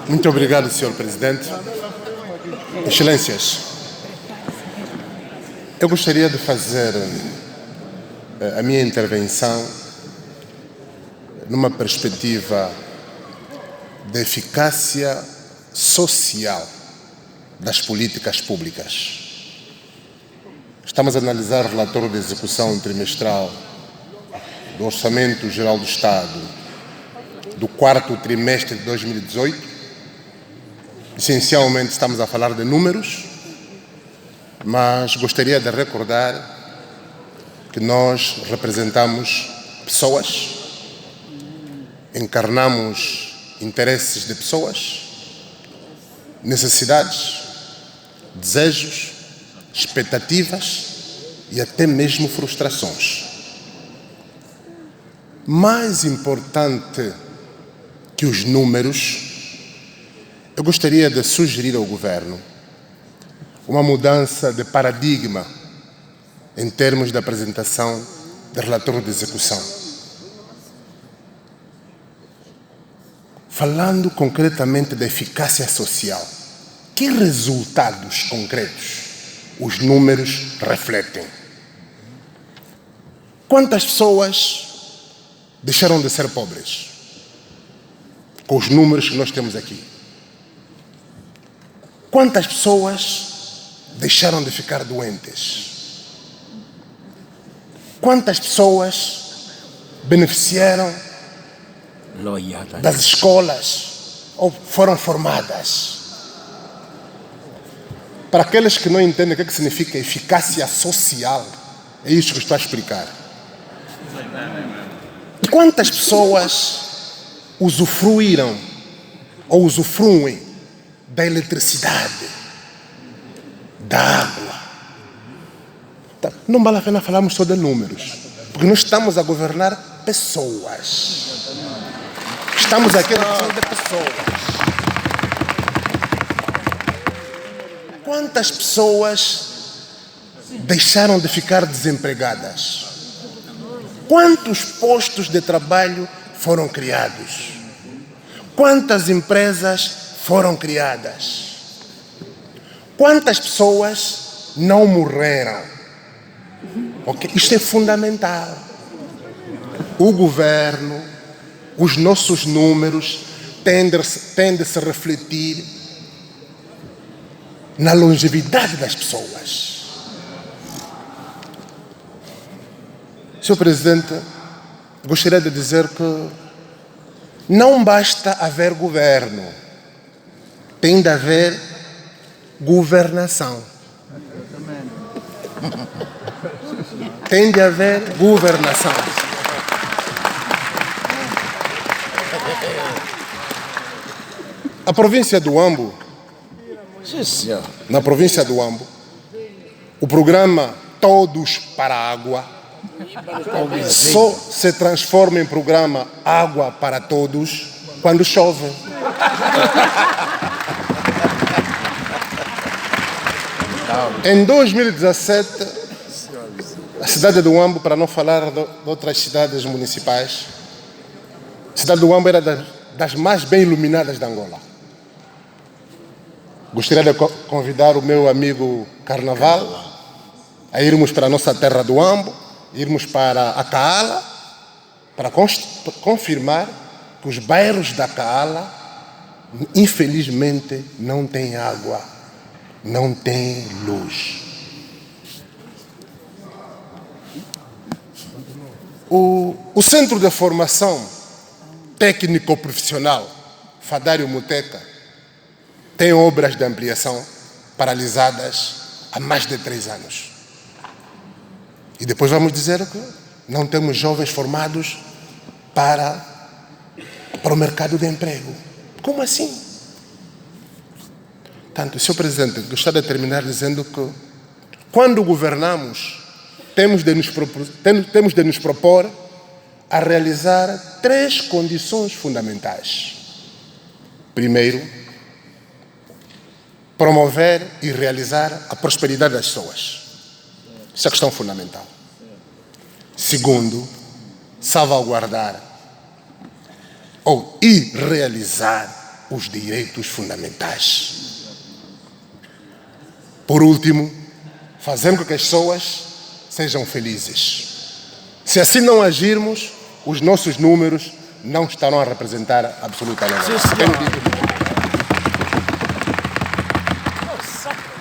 Muito obrigado, Sr. Presidente. Excelências, eu gostaria de fazer a minha intervenção numa perspectiva de eficácia social das políticas públicas. Estamos a analisar o relatório de execução trimestral do Orçamento Geral do Estado do quarto trimestre de 2018. Essencialmente estamos a falar de números, mas gostaria de recordar que nós representamos pessoas, encarnamos interesses de pessoas, necessidades, desejos, expectativas e até mesmo frustrações. Mais importante que os números, eu gostaria de sugerir ao Governo uma mudança de paradigma em termos de apresentação de relatório de execução. Falando concretamente da eficácia social, que resultados concretos os números refletem? Quantas pessoas deixaram de ser pobres com os números que nós temos aqui? Quantas pessoas deixaram de ficar doentes? Quantas pessoas beneficiaram das escolas ou foram formadas? Para aqueles que não entendem o que significa eficácia social, é isso que estou a explicar. Quantas pessoas usufruíram ou usufruem da eletricidade, da água? Não vale a pena falarmos só de números, porque nós estamos a governar pessoas. Estamos aqui na questão de pessoas. Quantas pessoas deixaram de ficar desempregadas? Quantos postos de trabalho foram criados? Quantas empresas foram criadas? Quantas pessoas não morreram? Okay? Isto é fundamental. O governo, os nossos números tendem a se refletir na longevidade das pessoas. Senhor Presidente, gostaria de dizer que não basta haver governo, tem de haver governação. Tem de haver governação. A província do Huambo, na província do Huambo, o programa Todos para a Água só se transforma em programa Água para Todos quando chove. Em 2017, a cidade do Huambo, para não falar de outras cidades municipais, a cidade do Huambo era das mais bem iluminadas de Angola. Gostaria de convidar o meu amigo Carnaval a irmos para a nossa terra do Huambo, irmos para a Kaala, para confirmar que os bairros da Kaala, infelizmente, não têm água, não têm luz. O Centro de Formação Técnico-Profissional Fadário Muteca tem obras de ampliação paralisadas há mais de 3 anos. E depois vamos dizer que não temos jovens formados para o mercado de emprego. Como assim? Portanto, Sr. Presidente, gostaria de terminar dizendo que quando governamos, temos de nos propor a realizar 3 condições fundamentais. Primeiro, promover e realizar a prosperidade das pessoas. Isso é a questão fundamental. Segundo, salvaguardar ou irrealizar os direitos fundamentais. Por último, fazendo com que as pessoas sejam felizes. Se assim não agirmos, os nossos números não estarão a representar absolutamente nada.